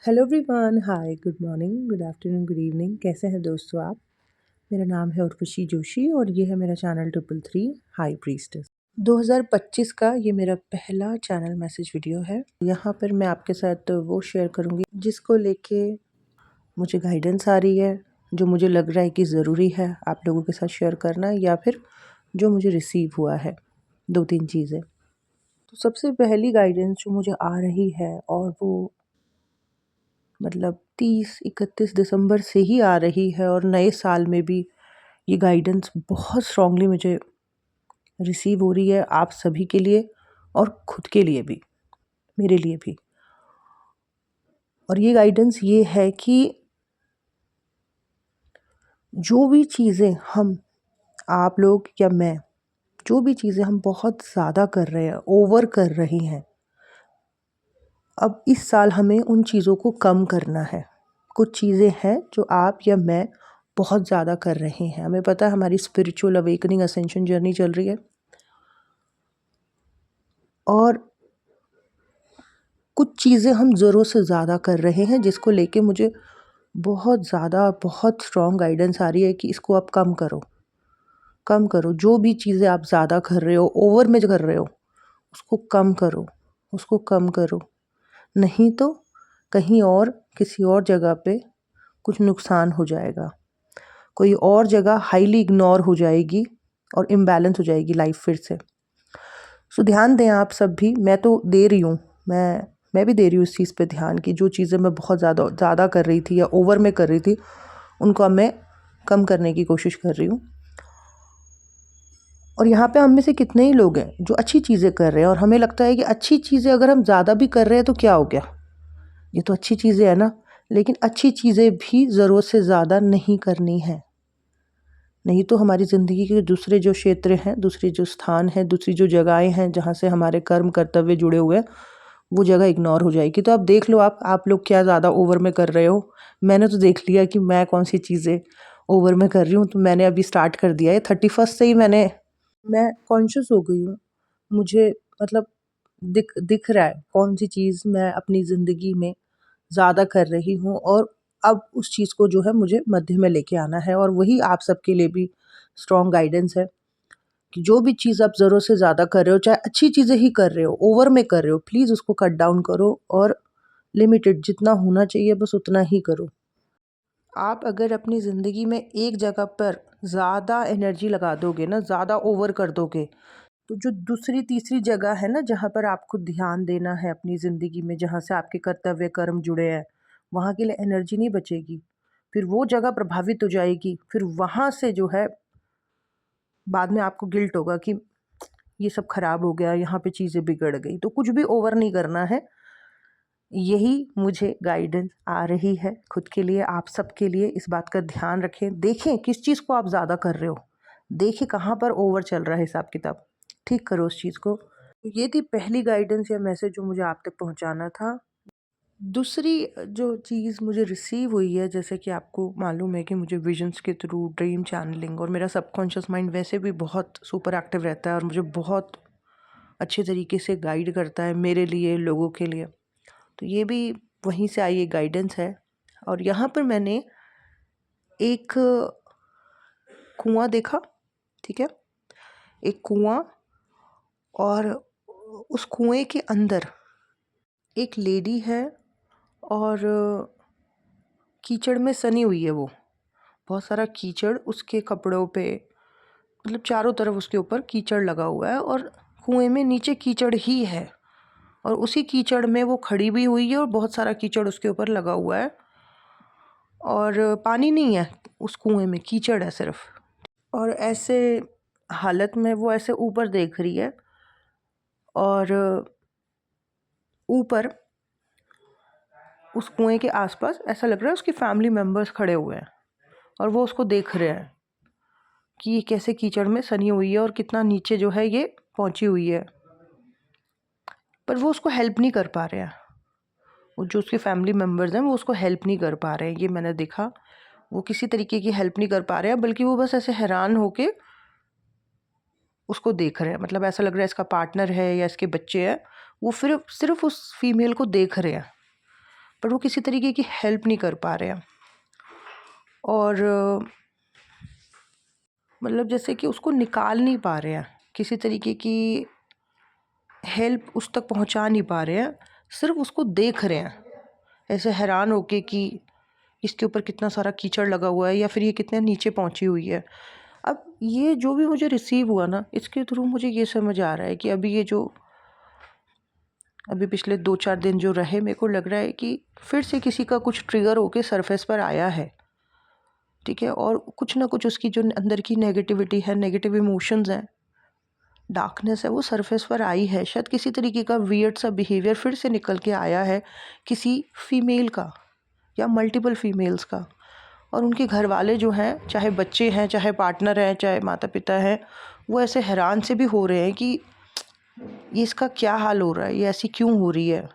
Hello everyone, hi, good morning, good afternoon, good evening. कैसे हैं दोस्तों आप? मेरा नाम है उर्वशी जोशी और ये है मेरा चैनल 333 हाई प्रीस्टेस। 2025 का ये मेरा पहला चैनल मैसेज वीडियो है। यहाँ पर मैं आपके साथ वो शेयर करूँगी जिसको लेके मुझे गाइडेंस आ रही है, जो मुझे लग रहा है कि ज़रूरी है आप लोगों के साथ शेयर करना, या फिर जो मुझे रिसीव हुआ है। 2-3 चीज़ें। तो सबसे पहली गाइडेंस जो मुझे आ रही है, और वो मतलब 30-31 दिसंबर से ही आ रही है, और नए साल में भी ये गाइडेंस बहुत स्ट्रांगली मुझे रिसीव हो रही है, आप सभी के लिए और खुद के लिए भी, मेरे लिए भी। और ये गाइडेंस ये है कि जो भी चीज़ें आप लोग या मैं, जो भी चीज़ें हम बहुत ज़्यादा कर रहे हैं, ओवर कर रही हैं, अब इस साल हमें उन चीज़ों को कम करना है। कुछ चीज़ें हैं जो आप या मैं बहुत ज़्यादा कर रहे हैं। हमें पता है हमारी स्पिरिचुअल अवेकनिंग असेंशन जर्नी चल रही है, और कुछ चीज़ें हम ज़रूरत से ज़्यादा कर रहे हैं, जिसको लेके मुझे बहुत स्ट्रॉन्ग गाइडेंस आ रही है कि इसको आप कम करो, कम करो। जो भी चीज़ें आप ज़्यादा कर रहे हो, ओवर में कर रहे हो, उसको कम करो, उसको कम करो। नहीं तो कहीं और, किसी और जगह पे कुछ नुकसान हो जाएगा, कोई और जगह हाईली इग्नोर हो जाएगी और इम्बैलेंस हो जाएगी लाइफ फिर से। सो ध्यान दें आप सब भी, मैं तो दे रही हूँ, मैं भी दे रही हूँ इस चीज़ पे ध्यान कि जो चीज़ें मैं बहुत ज़्यादा कर रही थी या ओवर में कर रही थी, उनको अब मैं कम करने की कोशिश कर रही हूँ। और यहाँ पे हम में से कितने ही लोग हैं जो अच्छी चीज़ें कर रहे हैं, और हमें लगता है कि अच्छी चीज़ें अगर हम ज़्यादा भी कर रहे हैं तो क्या हो गया, ये तो अच्छी चीज़ें हैं ना। लेकिन अच्छी चीज़ें भी ज़रूरत से ज़्यादा नहीं करनी है, नहीं तो हमारी ज़िंदगी के दूसरे जो क्षेत्र हैं, दूसरे जो स्थान हैं, दूसरी जो जगहें हैं जहाँ से हमारे कर्म कर्तव्य जुड़े हुए हैं, वो जगह इग्नोर हो जाएगी। तो अब देख लो आप लोग क्या ज़्यादा ओवर में कर रहे हो। मैंने तो देख लिया कि मैं कौन सी चीज़ें ओवर में कर रही हूँ, तो मैंने अभी स्टार्ट कर दिया है। 31st से ही मैं कॉन्शियस हो गई हूँ। मुझे मतलब दिख रहा है कौन सी चीज़ मैं अपनी ज़िंदगी में ज़्यादा कर रही हूँ, और अब उस चीज़ को जो है मुझे मध्य में लेके आना है। और वही आप सबके लिए भी स्ट्रॉन्ग गाइडेंस है कि जो भी चीज़ आप ज़रूरत से ज़्यादा कर रहे हो, चाहे अच्छी चीज़ें ही कर रहे हो, ओवर में कर रहे हो, प्लीज़ उसको कट डाउन करो, और लिमिटेड जितना होना चाहिए बस उतना ही करो। आप अगर अपनी ज़िंदगी में एक जगह पर ज़्यादा एनर्जी लगा दोगे ना, ज़्यादा ओवर कर दोगे, तो जो दूसरी तीसरी जगह है ना, जहाँ पर आपको ध्यान देना है अपनी ज़िंदगी में, जहाँ से आपके कर्तव्य कर्म जुड़े हैं, वहाँ के लिए एनर्जी नहीं बचेगी। फिर वो जगह प्रभावित हो जाएगी, फिर वहाँ से जो है बाद में आपको गिल्ट होगा कि ये सब खराब हो गया, यहाँ पे चीज़ें बिगड़ गई। तो कुछ भी ओवर नहीं करना है। यही मुझे गाइडेंस आ रही है खुद के लिए, आप सबके लिए। इस बात का ध्यान रखें, देखें किस चीज़ को आप ज़्यादा कर रहे हो, देखें कहाँ पर ओवर चल रहा है हिसाब किताब, ठीक करो उस चीज़ को। ये थी पहली गाइडेंस या मैसेज जो मुझे आप तक पहुँचाना था। दूसरी जो चीज़ मुझे रिसीव हुई है, जैसे कि आपको मालूम है कि मुझे विजन्स के थ्रू ड्रीम चैनलिंग, और मेरा सबकॉन्शियस माइंड वैसे भी बहुत सुपर एक्टिव रहता है और मुझे बहुत अच्छे तरीके से गाइड करता है मेरे लिए, लोगों के लिए। तो ये भी वहीं से आई एक गाइडेंस है। और यहाँ पर मैंने एक कुआं देखा, ठीक है, एक कुआं, और उस कुएं के अंदर एक लेडी है, और कीचड़ में सनी हुई है वो, बहुत सारा कीचड़ उसके कपड़ों पे, मतलब चारों तरफ उसके ऊपर कीचड़ लगा हुआ है, और कुएं में नीचे कीचड़ ही है, और उसी कीचड़ में वो खड़ी भी हुई है, और बहुत सारा कीचड़ उसके ऊपर लगा हुआ है, और पानी नहीं है उस कुएं में, कीचड़ है सिर्फ। और ऐसे हालत में वो ऐसे ऊपर देख रही है, और ऊपर उस कुएं के आसपास ऐसा लग रहा है उसकी फैमिली मेम्बर्स खड़े हुए हैं, और वो उसको देख रहे हैं कि ये कैसे कीचड़ में सनी हुई है और कितना नीचे जो है ये पहुंची हुई है। पर वो उसको हेल्प नहीं कर पा रहे हैं, वो जो उसके फैमिली मेम्बर्स हैं वो उसको हेल्प नहीं कर पा रहे हैं। ये मैंने देखा, वो किसी तरीके की हेल्प नहीं कर पा रहे हैं, बल्कि वो बस ऐसे हैरान होके उसको देख रहे हैं। मतलब ऐसा लग रहा है इसका पार्टनर है या इसके बच्चे हैं, वो फिर सिर्फ उस फीमेल को देख रहे हैं। पर वो किसी तरीके की हेल्प नहीं कर पा रहे हैं। और मतलब जैसे कि उसको निकाल नहीं पा रहे हैं, किसी तरीके की हेल्प उस तक पहुंचा नहीं पा रहे हैं, सिर्फ उसको देख रहे हैं ऐसे हैरान होके कि इसके ऊपर कितना सारा कीचड़ लगा हुआ है या फिर ये कितने नीचे पहुंची हुई है। अब ये जो भी मुझे रिसीव हुआ ना, इसके थ्रू मुझे ये समझ आ रहा है कि अभी पिछले 2-4 दिन जो रहे, मेरे को लग रहा है कि फिर से किसी का कुछ ट्रिगर होके सरफेस पर आया है, ठीक है। और कुछ ना कुछ उसकी जो अंदर की नेगेटिविटी है, नेगेटिव इमोशंस हैं, डार्कनेस है, वो सरफेस पर आई है। शायद किसी तरीके का वियर्ड सा बिहेवियर फिर से निकल के आया है किसी फीमेल का या मल्टीपल फीमेल्स का। और उनके घर वाले जो हैं, चाहे बच्चे हैं, चाहे पार्टनर हैं, चाहे माता पिता हैं, वो ऐसे हैरान से भी हो रहे हैं कि ये इसका क्या हाल हो रहा है, ये ऐसी क्यों हो रही है।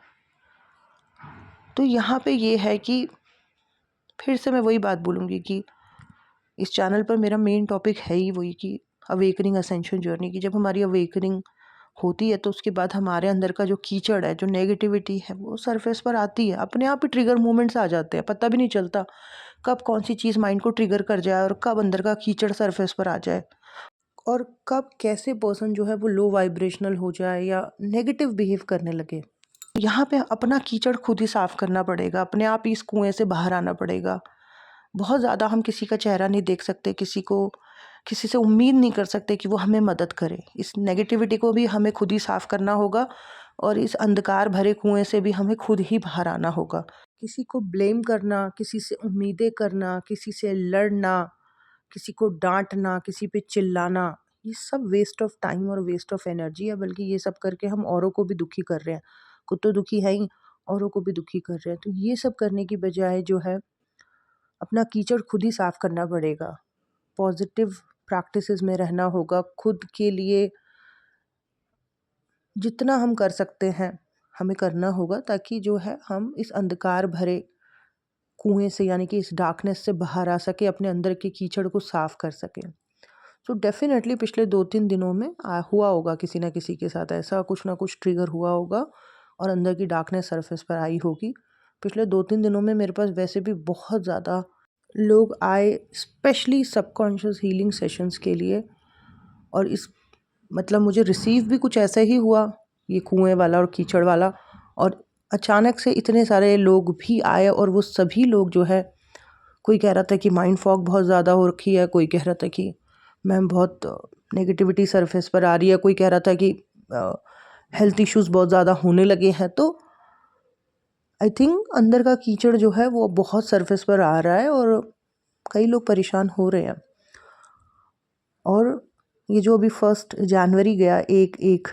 तो यहाँ पे ये है कि फिर से मैं वही बात बोलूँगी कि इस चैनल पर मेरा मेन टॉपिक है ही वही कि अवेकनिंग असेंशन जर्नी की। जब हमारी अवेकनिंग होती है तो उसके बाद हमारे अंदर का जो कीचड़ है, जो नेगेटिविटी है, वो सरफेस पर आती है। अपने आप ही ट्रिगर मोमेंट्स आ जाते हैं, पता भी नहीं चलता कब कौन सी चीज़ माइंड को ट्रिगर कर जाए और कब अंदर का कीचड़ सरफेस पर आ जाए और कब कैसे पर्सन जो है वो लो वाइब्रेशनल हो जाए या नेगेटिव बिहेव करने लगे। यहाँ पे अपना कीचड़ खुद ही साफ़ करना पड़ेगा, अपने आप ही इस कुएं से बाहर आना पड़ेगा। बहुत ज़्यादा हम किसी का चेहरा नहीं देख सकते, किसी से उम्मीद नहीं कर सकते कि वो हमें मदद करे। इस नेगेटिविटी को भी हमें खुद ही साफ़ करना होगा और इस अंधकार भरे कुएं से भी हमें खुद ही बाहर आना होगा। किसी को ब्लेम करना, किसी से उम्मीदें करना, किसी से लड़ना, किसी को डांटना, किसी पे चिल्लाना, ये सब वेस्ट ऑफ टाइम और वेस्ट ऑफ एनर्जी है। बल्कि ये सब करके हम औरों को भी दुखी कर रहे हैं। खुद तो दुखी है ही, औरों को भी दुखी कर रहे हैं। तो ये सब करने की बजाय जो है अपना कीचड़ खुद ही साफ़ करना पड़ेगा। पॉजिटिव प्रैक्टिसेस में रहना होगा, खुद के लिए जितना हम कर सकते हैं हमें करना होगा, ताकि जो है हम इस अंधकार भरे कुएं से, यानी कि इस डार्कनेस से बाहर आ सके, अपने अंदर के कीचड़ को साफ़ कर सकें। तो डेफिनेटली पिछले 2-3 दिनों में हुआ होगा किसी ना किसी के साथ ऐसा, कुछ ना कुछ ट्रिगर हुआ होगा और अंदर की डार्कनेस सरफेस पर आई होगी। पिछले 2-3 दिनों में मेरे पास वैसे भी बहुत ज़्यादा लोग आए, स्पेशली सबकॉन्शियस हीलिंग सेशंस के लिए। और इस मतलब मुझे रिसीव भी कुछ ऐसा ही हुआ, ये कुएं वाला और कीचड़ वाला। और अचानक से इतने सारे लोग भी आए और वो सभी लोग जो है, कोई कह रहा था कि माइंड फॉग बहुत ज़्यादा हो रखी है, कोई कह रहा था कि मैम बहुत नेगेटिविटी सरफेस पर आ रही है, कोई कह रहा था कि हेल्थ इश्यूज़ बहुत ज़्यादा होने लगे हैं। तो आई थिंक अंदर का कीचड़ जो है वो बहुत सरफेस पर आ रहा है और कई लोग परेशान हो रहे हैं। और ये जो अभी 1 जनवरी गया, 1-1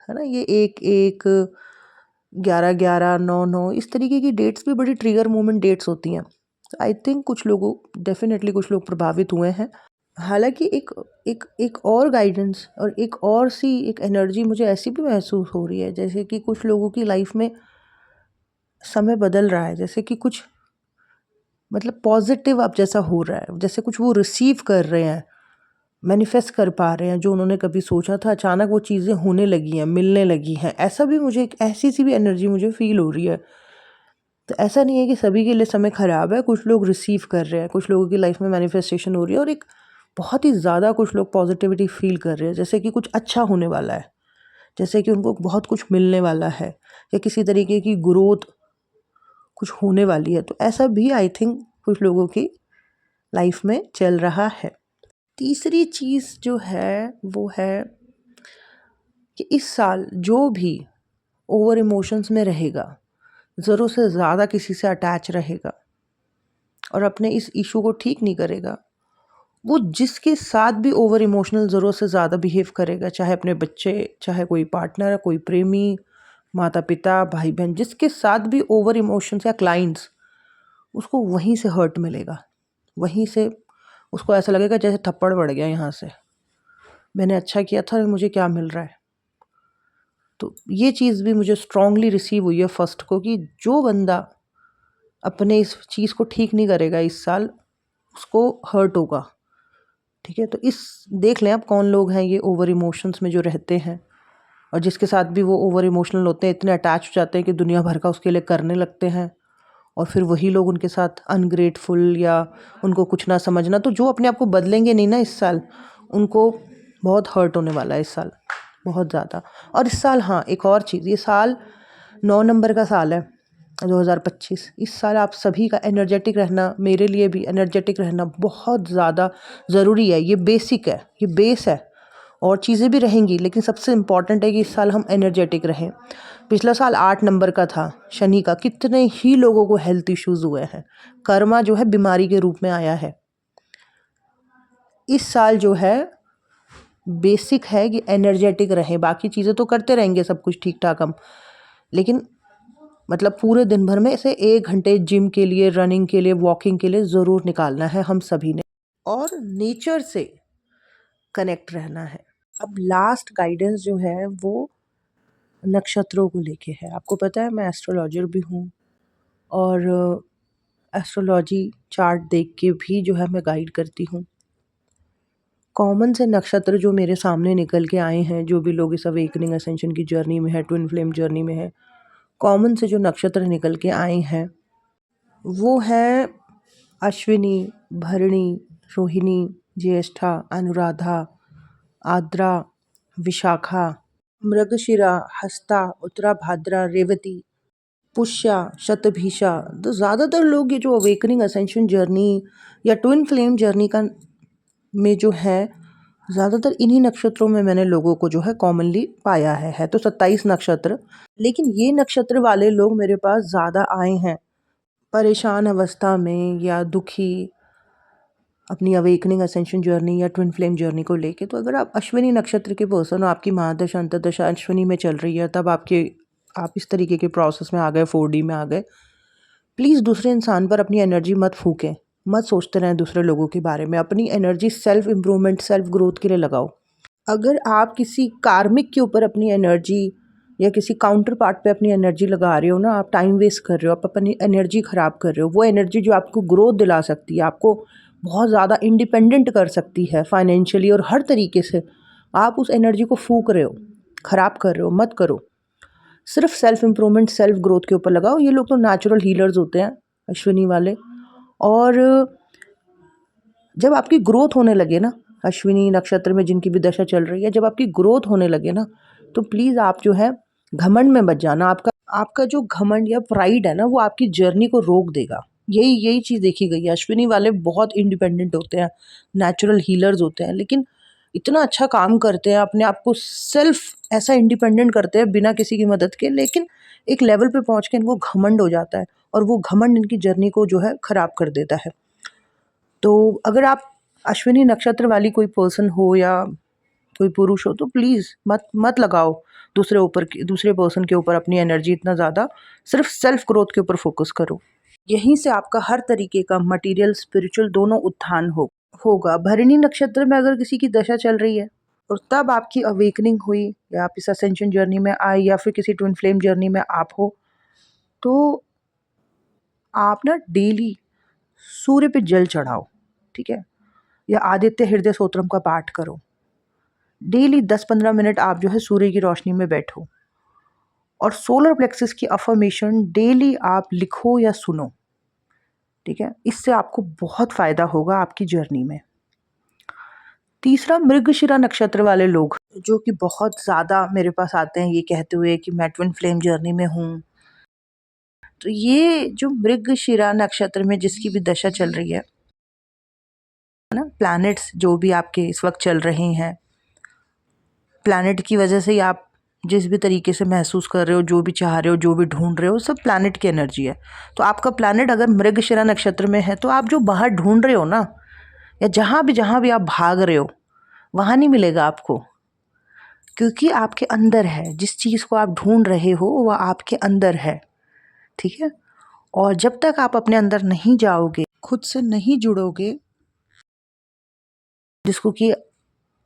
है ना, ये 1-1, 11-11, 9-9, इस तरीके की डेट्स भी बड़ी ट्रिगर मोमेंट डेट्स होती हैं। तो आई थिंक डेफिनेटली कुछ लोग प्रभावित हुए हैं। हालांकि एक एक एक और गाइडेंस और एक और सी एक एनर्जी मुझे ऐसी भी महसूस हो रही है, जैसे कि कुछ लोगों की लाइफ में समय बदल रहा है, जैसे कि कुछ मतलब पॉजिटिव अब जैसा हो रहा है, जैसे कुछ वो रिसीव कर रहे हैं, मैनिफेस्ट कर पा रहे हैं। जो उन्होंने कभी सोचा था, अचानक वो चीज़ें होने लगी हैं, मिलने लगी हैं। ऐसा भी मुझे एक ऐसी सी भी एनर्जी मुझे फील हो रही है। तो ऐसा नहीं है कि सभी के लिए समय ख़राब है, कुछ लोग रिसीव कर रहे हैं, कुछ लोगों की लाइफ में मैनिफेस्टेशन हो रही है और एक बहुत ही ज़्यादा कुछ लोग पॉजिटिविटी फील कर रहे हैं, जैसे कि कुछ अच्छा होने वाला है, जैसे कि उनको बहुत कुछ मिलने वाला है या किसी तरीके की ग्रोथ कुछ होने वाली है। तो ऐसा भी आई थिंक कुछ लोगों की लाइफ में चल रहा है। तीसरी चीज़ जो है वो है कि इस साल जो भी ओवर इमोशंस में रहेगा, ज़रूरत से ज़्यादा किसी से अटैच रहेगा और अपने इस इशू को ठीक नहीं करेगा, वो जिसके साथ भी ओवर इमोशनल ज़रूरत से ज़्यादा बिहेव करेगा, चाहे अपने बच्चे, चाहे कोई पार्टनर, कोई प्रेमी, माता पिता, भाई बहन, जिसके साथ भी ओवर इमोशंस या क्लाइंट्स, उसको वहीं से हर्ट मिलेगा। वहीं से उसको ऐसा लगेगा जैसे थप्पड़ पड़ गया यहाँ से, मैंने अच्छा किया था और मुझे क्या मिल रहा है। तो ये चीज़ भी मुझे स्ट्रांगली रिसीव हुई है 1 को, कि जो बंदा अपने इस चीज़ को ठीक नहीं करेगा इस साल, उसको हर्ट होगा। ठीक है, तो इस देख लें आप कौन लोग हैं ये ओवर इमोशंस में जो रहते हैं और जिसके साथ भी वो ओवर इमोशनल होते हैं, इतने अटैच हो जाते हैं कि दुनिया भर का उसके लिए करने लगते हैं और फिर वही लोग उनके साथ अनग्रेटफुल या उनको कुछ ना समझना। तो जो अपने आप को बदलेंगे नहीं ना इस साल, उनको बहुत हर्ट होने वाला है इस साल, बहुत ज़्यादा। और इस साल हाँ, एक और चीज़, ये साल 9 नंबर का साल है 2025। इस साल आप सभी का एनर्जेटिक रहना, मेरे लिए भी एनर्जेटिक रहना बहुत ज़्यादा ज़रूरी है। ये बेसिक है, ये बेस है। और चीज़ें भी रहेंगी, लेकिन सबसे इम्पॉर्टेंट है कि इस साल हम एनर्जेटिक रहें। पिछला साल 8 नंबर का था शनि का, कितने ही लोगों को हेल्थ इश्यूज़ हुए हैं। कर्मा जो है बीमारी के रूप में आया है। इस साल जो है बेसिक है कि एनर्जेटिक रहें। बाकी चीज़ें तो करते रहेंगे सब कुछ ठीक ठाक हम, लेकिन मतलब पूरे दिन भर में से 1 घंटे जिम के लिए, रनिंग के लिए, वॉकिंग के लिए ज़रूर निकालना है हम सभी ने, और नेचर से कनेक्ट रहना है। अब लास्ट गाइडेंस जो है वो नक्षत्रों को लेके है। आपको पता है मैं एस्ट्रोलॉजर भी हूँ, और एस्ट्रोलॉजी चार्ट देख के भी जो है मैं गाइड करती हूँ। कॉमन से नक्षत्र जो मेरे सामने निकल के आए हैं, जो भी लोग इस अवेकनिंग असेंशन की जर्नी में है, ट्विन फ्लेम जर्नी में है, कॉमन से जो नक्षत्र निकल के आए हैं वो है अश्विनी, भरणी, रोहिणी, ज्येष्ठा, अनुराधा, आद्रा, विशाखा, मृगशिरा, हस्ता, उत्तराभाद्रा, रेवती, पुष्या, शतभिषा। तो ज़्यादातर लोग ये जो अवेकनिंग असेंशन जर्नी या ट्विन फ्लेम जर्नी का में जो है, ज़्यादातर इन्हीं नक्षत्रों में मैंने लोगों को जो है कॉमनली पाया है तो 27 नक्षत्र। लेकिन ये नक्षत्र वाले लोग मेरे पास ज़्यादा आए हैं परेशान अवस्था में या दुखी, अपनी अवेकनिंग असेंशन जर्नी या ट्विन फ्लेम जर्नी को लेके। तो अगर आप अश्विनी नक्षत्र के पर्सन हो, आपकी महादशा अंतर्दशा अश्विनी में चल रही है, तब आप इस तरीके के प्रोसेस में आ गए, 4D में आ गए, प्लीज़ दूसरे इंसान पर अपनी एनर्जी मत फूकें, मत सोचते रहें दूसरे लोगों के बारे में। अपनी energy self improvement, self growth के लिए लगाओ। अगर आप किसी कार्मिक के ऊपर अपनी एनर्जी या किसी काउंटर पार्ट पे अपनी एनर्जी लगा रहे हो ना, आप टाइम वेस्ट कर रहे हो, आप अपनी एनर्जी ख़राब कर रहे हो। वो एनर्जी जो आपको ग्रोथ दिला सकती है, आपको बहुत ज़्यादा इंडिपेंडेंट कर सकती है फाइनेंशियली और हर तरीके से, आप उस एनर्जी को फूक रहे हो, ख़राब कर रहे हो। मत करो। सिर्फ सेल्फ इम्प्रूवमेंट, सेल्फ ग्रोथ के ऊपर लगाओ। ये लोग तो नेचुरल हीलर्स होते हैं अश्विनी वाले। और जब आपकी ग्रोथ होने लगे ना, अश्विनी नक्षत्र में जिनकी भी दशा चल रही है, जब आपकी ग्रोथ होने लगे ना, तो प्लीज़ आप जो है घमंड में मत जाना। आपका आपका जो घमंड या प्राइड है ना, वो आपकी जर्नी को रोक देगा। यही यही चीज़ देखी गई है। अश्विनी वाले बहुत इंडिपेंडेंट होते हैं, नेचुरल हीलर्स होते हैं, लेकिन इतना अच्छा काम करते हैं, अपने आप को सेल्फ ऐसा इंडिपेंडेंट करते हैं बिना किसी की मदद के, लेकिन एक लेवल पे पहुंच के इनको घमंड हो जाता है, और वो घमंड इनकी जर्नी को जो है ख़राब कर देता है। तो अगर आप अश्विनी नक्षत्र वाली कोई पर्सन हो या कोई पुरुष हो, तो प्लीज़ मत मत लगाओ दूसरे पर्सन के ऊपर अपनी एनर्जी इतना ज़्यादा। सिर्फ सेल्फ ग्रोथ के ऊपर फोकस करो। यहीं से आपका हर तरीके का मटेरियल, स्पिरिचुअल दोनों उत्थान होगा। भरणी नक्षत्र में अगर किसी की दशा चल रही है और तब आपकी अवेकनिंग हुई, या आप इस असेंशन जर्नी में आए, या फिर किसी ट्विन फ्लेम जर्नी में आप हो, तो आप ना डेली सूर्य पे जल चढ़ाओ, ठीक है? या आदित्य हृदय स्तोत्रम का पाठ करो। डेली 10-15 मिनट आप जो है सूर्य की रोशनी में बैठो, और सोलर प्लेक्सस की अफर्मेशन डेली आप लिखो या सुनो, ठीक है? इससे आपको बहुत फ़ायदा होगा आपकी जर्नी में। तीसरा, मृगशिरा नक्षत्र वाले लोग जो कि बहुत ज़्यादा मेरे पास आते हैं ये कहते हुए कि मैं ट्विन फ्लेम जर्नी में हूँ। तो ये जो मृगशिरा नक्षत्र में जिसकी भी दशा चल रही है ना, प्लैनेट्स जो भी आपके इस वक्त चल रहे हैं, प्लैनेट की वजह से ही आप जिस भी तरीके से महसूस कर रहे हो, जो भी चाह रहे हो, जो भी ढूंढ रहे हो, सब प्लैनेट की एनर्जी है। तो आपका प्लैनेट अगर मृगशिरा नक्षत्र में है, तो आप जो बाहर ढूंढ रहे हो ना, या जहाँ भी आप भाग रहे हो, वहाँ नहीं मिलेगा आपको, क्योंकि आपके अंदर है। जिस चीज़ को आप ढूंढ रहे हो वह आपके अंदर है, ठीक है? और जब तक आप अपने अंदर नहीं जाओगे, खुद से नहीं जुड़ोगे, जिसको कि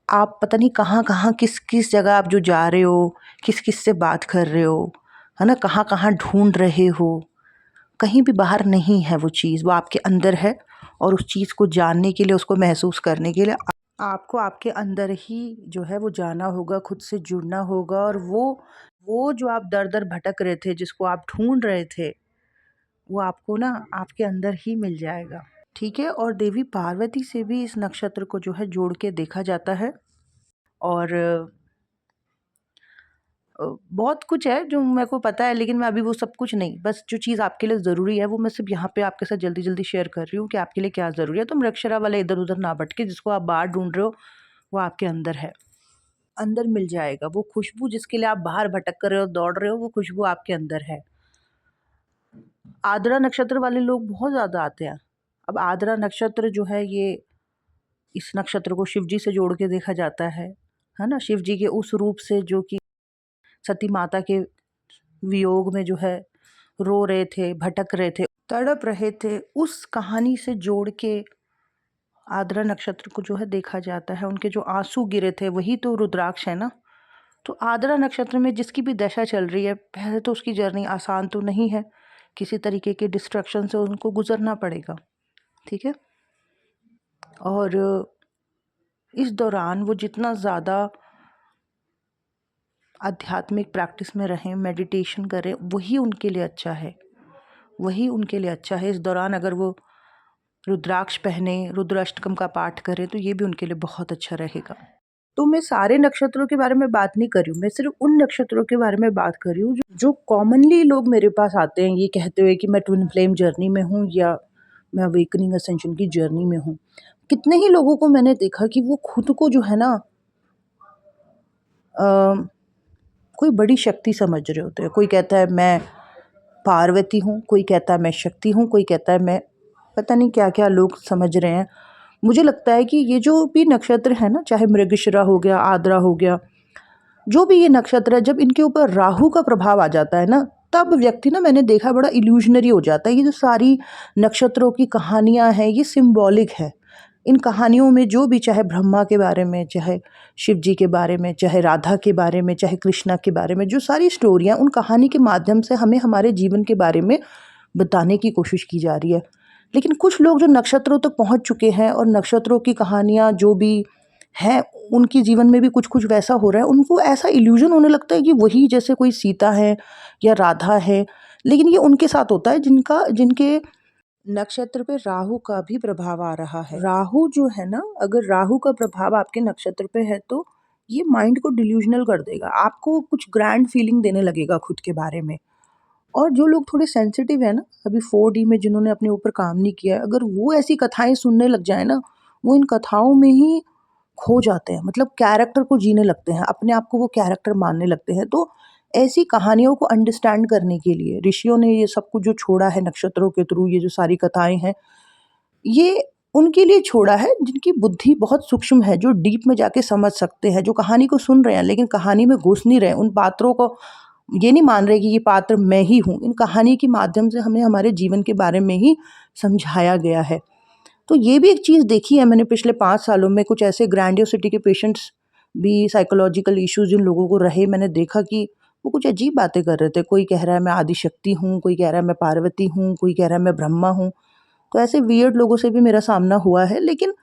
आप पता नहीं कहाँ कहाँ किस किस जगह आप जो जा रहे हो, किस किस से बात कर रहे हो, है ना, कहाँ कहाँ ढूंढ रहे हो, कहीं भी बाहर नहीं है वो चीज़, वो आपके अंदर है। और उस चीज़ को जानने के लिए, उसको महसूस करने के लिए आपको आपके अंदर ही जो है वो जाना होगा, खुद से जुड़ना होगा। और वो जो आप दर दर भटक रहे थे, जिसको आप ढूंढ रहे थे, वो आपको ना आपके अंदर ही मिल जाएगा। ठीक है, और देवी पार्वती से भी इस नक्षत्र को जो है जोड़ के देखा जाता है। और बहुत कुछ है जो मेरे को पता है, लेकिन मैं अभी वो सब कुछ नहीं, बस जो चीज़ आपके लिए ज़रूरी है वो मैं सिर्फ यहाँ पे आपके साथ जल्दी जल्दी शेयर कर रही हूँ कि आपके लिए क्या ज़रूरी है। तो मृगशिरा वाले इधर उधर ना भटके, जिसको आप बाहर ढूंढ रहे हो वो आपके अंदर है, अंदर मिल जाएगा। वो खुशबू जिसके लिए आप बाहर भटक कर रहे हो, दौड़ रहे हो, वो खुशबू आपके अंदर है। आद्रा नक्षत्र वाले लोग बहुत ज़्यादा आते हैं। अब आद्रा नक्षत्र जो है, ये इस नक्षत्र को शिव जी से जोड़ के देखा जाता है ना। शिव जी के उस रूप से जो कि सती माता के वियोग में जो है रो रहे थे, भटक रहे थे, तड़प रहे थे, उस कहानी से जोड़ के आद्रा नक्षत्र को जो है देखा जाता है। उनके जो आंसू गिरे थे वही तो रुद्राक्ष है ना। तो आद्रा नक्षत्र में जिसकी भी दशा चल रही है, पहले तो उसकी जर्नी आसान तो नहीं है, किसी तरीके के डिस्ट्रक्शन से उनको गुजरना पड़ेगा। ठीक है, और इस दौरान वो जितना ज़्यादा आध्यात्मिक प्रैक्टिस में रहें, मेडिटेशन करें, वही उनके लिए अच्छा है, वही उनके लिए अच्छा है। इस दौरान अगर वो रुद्राक्ष पहने, रुद्राष्टकम का पाठ करें, तो ये भी उनके लिए बहुत अच्छा रहेगा। तो मैं सारे नक्षत्रों के बारे में बात नहीं कर रही हूँ, मैं सिर्फ उन नक्षत्रों के बारे में बात कर रही हूँ जो कॉमनली लोग मेरे पास आते हैं ये कहते हुए कि मैं ट्विन फ्लेम जर्नी में हूँ या मैं अवेकनिंग असेंशन की जर्नी में हूँ। कितने ही लोगों को मैंने देखा कि वो खुद को जो है ना कोई बड़ी शक्ति समझ रहे होते हैं। कोई कहता है मैं पार्वती हूँ, कोई कहता है मैं शक्ति हूँ, कोई कहता है मैं पता नहीं क्या क्या लोग समझ रहे हैं। मुझे लगता है कि ये जो भी नक्षत्र है ना, चाहे मृगशिरा हो गया, आद्रा हो गया, जो भी ये नक्षत्र है, जब इनके ऊपर राहु का प्रभाव आ जाता है ना, तब व्यक्ति ना, मैंने देखा, बड़ा इल्यूजनरी हो जाता है। ये जो सारी नक्षत्रों की कहानियाँ हैं, ये सिंबॉलिक है। इन कहानियों में जो भी, चाहे ब्रह्मा के बारे में, चाहे शिव जी के बारे में, चाहे राधा के बारे में, चाहे कृष्णा के बारे में, जो सारी स्टोरियाँ, उन कहानी के माध्यम से हमें हमारे जीवन के बारे में बताने की कोशिश की जा रही है। लेकिन कुछ लोग जो नक्षत्रों तक पहुँच चुके हैं और नक्षत्रों की कहानियाँ जो भी हैं, उनके जीवन में भी कुछ कुछ वैसा हो रहा है, उनको ऐसा इल्यूजन होने लगता है कि वही जैसे कोई सीता है या राधा है। लेकिन ये उनके साथ होता है जिनके नक्षत्र पे राहु का भी प्रभाव आ रहा है। राहु जो है ना, अगर राहु का प्रभाव आपके नक्षत्र पे है तो ये माइंड को डिल्यूजनल कर देगा, आपको कुछ ग्रैंड फीलिंग देने लगेगा खुद के बारे में। और जो लोग थोड़े सेंसिटिव है ना, अभी 4D में जिन्होंने अपने ऊपर काम नहीं किया है, अगर वो ऐसी कथाएं सुनने लग जाए ना, वो इन कथाओं में ही खो जाते हैं, मतलब कैरेक्टर को जीने लगते हैं, अपने आप को वो कैरेक्टर मानने लगते हैं। तो ऐसी कहानियों को अंडरस्टैंड करने के लिए ऋषियों ने ये सब कुछ जो छोड़ा है नक्षत्रों के थ्रू, ये जो सारी कथाएं हैं, ये उनके लिए छोड़ा है जिनकी बुद्धि बहुत सूक्ष्म है, जो डीप में जाके समझ सकते हैं, जो कहानी को सुन रहे हैं लेकिन कहानी में घुस नहीं रहे, उन पात्रों को ये नहीं मान रहे कि ये पात्र मैं ही हूँ। इन कहानी के माध्यम से हमें हमारे जीवन के बारे में ही समझाया गया है। तो ये भी एक चीज़ देखी है मैंने पिछले 5 सालों में, कुछ ऐसे ग्रैंडियोसिटी के पेशेंट्स भी, साइकोलॉजिकल इश्यूज़ जिन लोगों को रहे, मैंने देखा कि वो कुछ अजीब बातें कर रहे थे। कोई कह रहा है मैं आदिशक्ति हूँ, कोई कह रहा है मैं पार्वती हूँ, कोई कह रहा है मैं ब्रह्मा हूँ। तो ऐसे वियर्ड लोगों से भी मेरा सामना हुआ है, लेकिन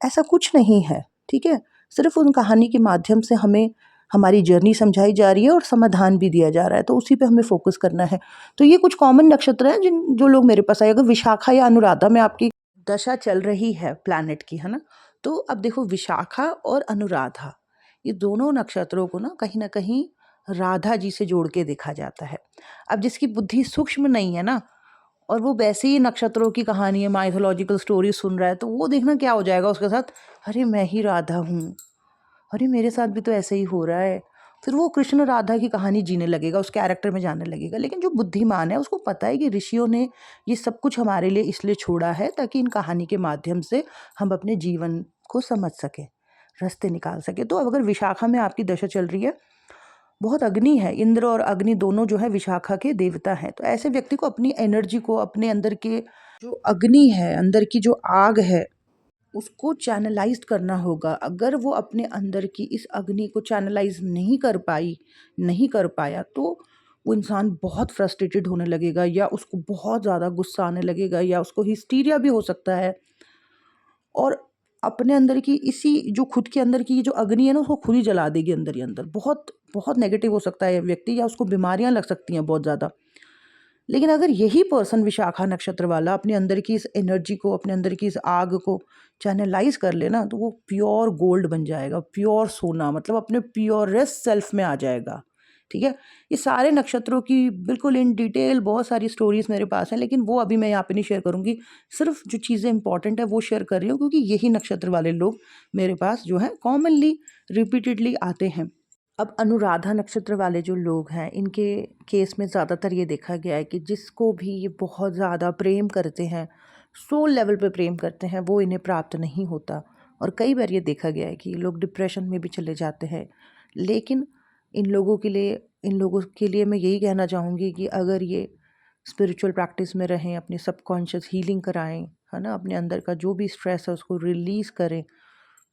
ऐसा कुछ नहीं है, ठीक है? सिर्फ़ उन कहानी के माध्यम से हमें हमारी जर्नी समझाई जा रही है और समाधान भी दिया जा रहा है, तो उसी पे हमें फ़ोकस करना है। तो ये कुछ कॉमन नक्षत्र हैं जो लोग मेरे पास आए। अगर विशाखा या अनुराधा में आपकी दशा चल रही है प्लैनेट की, है ना? तो अब देखो, विशाखा और अनुराधा, ये दोनों नक्षत्रों को ना कहीं राधा जी से जोड़ के देखा जाता है। अब जिसकी बुद्धि सूक्ष्म नहीं है ना, और वो वैसे ही नक्षत्रों की कहानी है, माइथोलॉजिकल स्टोरी सुन रहा है, तो वो देखना क्या हो जाएगा उसके साथ, अरे मैं ही राधा हूँ, अरे मेरे साथ भी तो ऐसे ही हो रहा है। फिर वो कृष्ण राधा की कहानी जीने लगेगा, उस कैरेक्टर में जाने लगेगा। लेकिन जो बुद्धिमान है उसको पता है कि ऋषियों ने ये सब कुछ हमारे लिए इसलिए छोड़ा है ताकि इन कहानी के माध्यम से हम अपने जीवन को समझ सकें, रास्ते निकाल सकें। तो अब अगर विशाखा में आपकी दशा चल रही है, बहुत अग्नि है, इंद्र और अग्नि दोनों जो है विशाखा के देवता हैं, तो ऐसे व्यक्ति को अपनी एनर्जी को, अपने अंदर के जो अग्नि है, अंदर की जो आग है, उसको चैनलाइज्ड करना होगा। अगर वो अपने अंदर की इस अग्नि को चैनलाइज नहीं कर पाया, तो वो इंसान बहुत फ्रस्ट्रेटेड होने लगेगा, या उसको बहुत ज़्यादा गुस्सा आने लगेगा, या उसको हिस्टीरिया भी हो सकता है। और अपने अंदर की इसी जो खुद के अंदर की जो अग्नि है ना, उसको खुद ही जला देगी अंदर ही अंदर। बहुत बहुत नेगेटिव हो सकता है ये व्यक्ति, या उसको बीमारियां लग सकती हैं बहुत ज़्यादा। लेकिन अगर यही पर्सन विशाखा नक्षत्र वाला अपने अंदर की इस एनर्जी को, अपने अंदर की इस आग को चैनलाइज कर लेना, तो वो प्योर गोल्ड बन जाएगा, प्योर सोना, मतलब अपने प्योरेस्ट सेल्फ में आ जाएगा। ठीक है, ये सारे नक्षत्रों की बिल्कुल इन डिटेल बहुत सारी स्टोरीज मेरे पास हैं, लेकिन वो अभी मैं यहाँ पे नहीं शेयर करूँगी। सिर्फ जो चीज़ें इंपॉर्टेंट है वो शेयर कर रही हूँ, क्योंकि यही नक्षत्र वाले लोग मेरे पास जो है कॉमनली रिपीटेडली आते हैं। अब अनुराधा नक्षत्र वाले जो लोग हैं, इनके केस में ज़्यादातर ये देखा गया है कि जिसको भी ये बहुत ज़्यादा प्रेम करते हैं, सोल लेवल पे प्रेम करते हैं, वो इन्हें प्राप्त नहीं होता। और कई बार ये देखा गया है कि लोग डिप्रेशन में भी चले जाते हैं। लेकिन इन लोगों के लिए मैं यही कहना चाहूँगी कि अगर ये स्पिरिचुअल प्रैक्टिस में रहें, अपनी सबकॉन्शियस हीलिंग कराएं, है ना, अपने अंदर का जो भी स्ट्रेस है उसको रिलीज़ करें,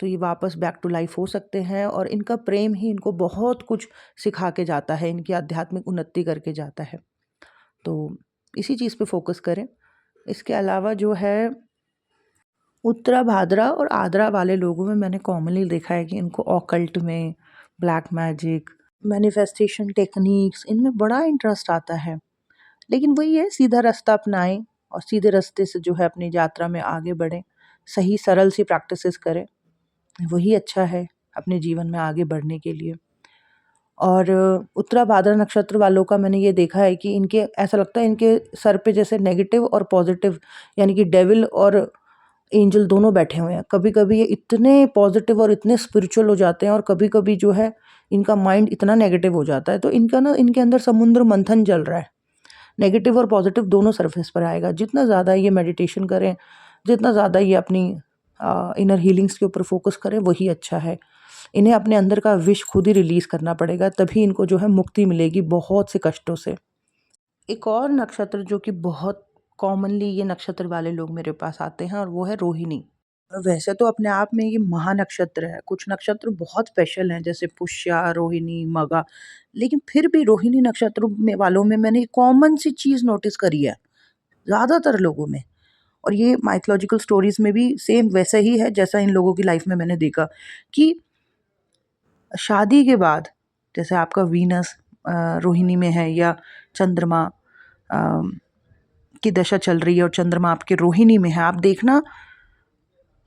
तो ये वापस बैक टू लाइफ हो सकते हैं। और इनका प्रेम ही इनको बहुत कुछ सिखा के जाता है, इनकी आध्यात्मिक उन्नति करके जाता है। तो इसी चीज़ पे फोकस करें। इसके अलावा जो है उत्तरा भाद्रा और आद्रा वाले लोगों में मैंने कॉमनली देखा है कि इनको ऑकल्ट में, ब्लैक मैजिक, मैनिफेस्टेशन टेक्निक्स, इनमें बड़ा इंटरेस्ट आता है। लेकिन वही है, सीधा रास्ता अपनाएं और सीधे रास्ते से जो है अपनी यात्रा में आगे बढ़ें, सही सरल सी प्रैक्टिसेस करें, वही अच्छा है अपने जीवन में आगे बढ़ने के लिए। और उत्तरा भाद्रा नक्षत्र वालों का मैंने ये देखा है कि इनके ऐसा लगता है इनके सर पे जैसे नेगेटिव और पॉजिटिव, यानी कि डेविल और एंजल दोनों बैठे हुए हैं। कभी कभी ये इतने पॉजिटिव और इतने स्पिरिचुअल हो जाते हैं, और कभी कभी जो है इनका माइंड इतना नेगेटिव हो जाता है। तो इनका ना, इनके अंदर समुद्र मंथन चल रहा है, नेगेटिव और पॉजिटिव दोनों सरफेस पर आएगा। जितना ज़्यादा ये मेडिटेशन करें, जितना ज़्यादा ये अपनी इनर हीलिंग्स के ऊपर फोकस करें, वही अच्छा है। इन्हें अपने अंदर का विश खुद ही रिलीज़ करना पड़ेगा, तभी इनको जो है मुक्ति मिलेगी बहुत से कष्टों से। एक और नक्षत्र जो कि बहुत कॉमनली ये नक्षत्र वाले लोग मेरे पास आते हैं, और वो है रोहिणी। वैसे तो अपने आप में ये महानक्षत्र है, कुछ नक्षत्र बहुत स्पेशल हैं जैसे पुष्या, रोहिणी, मगा, लेकिन फिर भी रोहिणी नक्षत्र में वालों में मैंने कॉमन सी चीज़ नोटिस करी है ज़्यादातर लोगों में। और ये माइथोलॉजिकल स्टोरीज में भी सेम वैसा ही है जैसा इन लोगों की लाइफ में मैंने देखा कि शादी के बाद, जैसे आपका वीनस रोहिणी में है, या चंद्रमा की दशा चल रही है और चंद्रमा आपके रोहिणी में है, आप देखना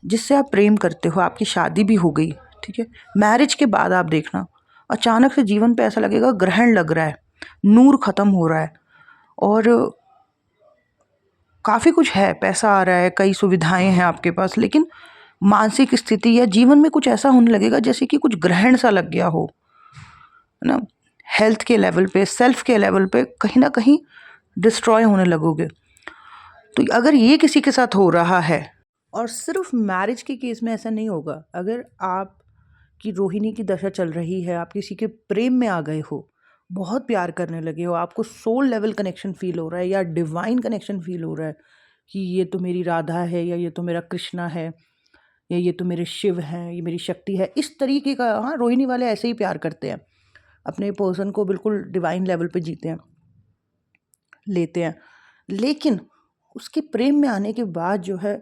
जिससे आप प्रेम करते हो, आपकी शादी भी हो गई, ठीक है, मैरिज के बाद आप देखना अचानक से जीवन पे ऐसा लगेगा ग्रहण लग रहा है, नूर खत्म हो रहा है, और काफ़ी कुछ है, पैसा आ रहा है, कई सुविधाएं हैं आपके पास, लेकिन मानसिक स्थिति या जीवन में कुछ ऐसा होने लगेगा जैसे कि कुछ ग्रहण सा लग गया हो, है ना। हेल्थ के लेवल पे, सेल्फ के लेवल पे कहीं ना कहीं डिस्ट्रॉय होने लगोगे। तो अगर ये किसी के साथ हो रहा है, और सिर्फ मैरिज के केस में ऐसा नहीं होगा, अगर आप की रोहिणी की दशा चल रही है, आप किसी के प्रेम में आ गए हो, बहुत प्यार करने लगे हो, आपको सोल लेवल कनेक्शन फील हो रहा है या डिवाइन कनेक्शन फील हो रहा है कि ये तो मेरी राधा है, या ये तो मेरा कृष्णा है, या ये तो मेरे शिव हैं, ये मेरी शक्ति है, इस तरीके का। हाँ, रोहिणी वाले ऐसे ही प्यार करते हैं, अपने पर्सन को बिल्कुल डिवाइन लेवल पे जीते हैं, लेते हैं। लेकिन उसके प्रेम में आने के बाद जो है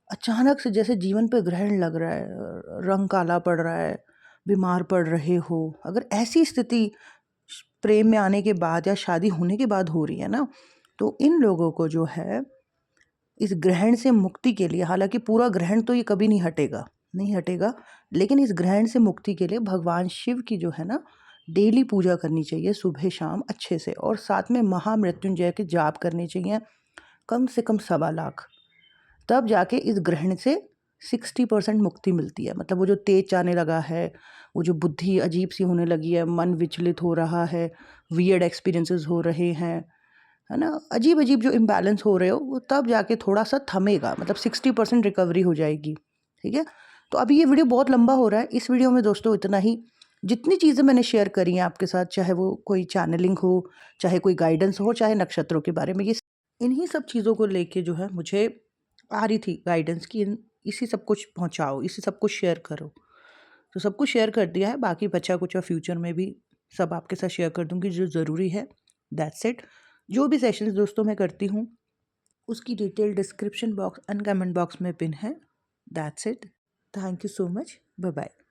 अचानक से जैसे जीवन पे ग्रहण लग रहा है, रंग काला पड़ रहा है, बीमार पड़ रहे हो, अगर ऐसी स्थिति प्रेम में आने के बाद या शादी होने के बाद हो रही है ना, तो इन लोगों को जो है इस ग्रहण से मुक्ति के लिए, हालांकि पूरा ग्रहण तो ये कभी नहीं हटेगा, नहीं हटेगा, लेकिन इस ग्रहण से मुक्ति के लिए भगवान शिव की जो है ना डेली पूजा करनी चाहिए, सुबह शाम अच्छे से, और साथ में महामृत्युंजय के जाप करने चाहिए, कम से कम 1.25 लाख। तब जाके इस ग्रहण से 60% मुक्ति मिलती है। मतलब वो जो तेज जाने लगा है, वो जो बुद्धि अजीब सी होने लगी है, मन विचलित हो रहा है, वियर्ड एक्सपीरियंसेस हो रहे हैं, है ना, अजीब अजीब जो इम्बैलेंस हो रहे हो, वो तब जाके थोड़ा सा थमेगा, मतलब 60% रिकवरी हो जाएगी। ठीक है, तो अभी ये वीडियो बहुत लंबा हो रहा है, इस वीडियो में दोस्तों इतना ही। जितनी चीज़ें मैंने शेयर करी हैं आपके साथ, चाहे वो कोई चैनलिंग हो, चाहे कोई गाइडेंस हो, चाहे नक्षत्रों के बारे में, ये इन्हीं सब चीज़ों को लेके जो है मुझे आ रही थी गाइडेंस की, इसी सब कुछ पहुंचाओ, इसी सब कुछ शेयर करो। तो सब कुछ शेयर कर दिया है, बाकी बचा कुछ फ्यूचर में भी सब आपके साथ शेयर कर दूंगी जो ज़रूरी है। That's it. जो भी सेशंस दोस्तों मैं करती हूँ उसकी detail description box and comment box में पिन है। That's it. Thank you so much. Bye bye.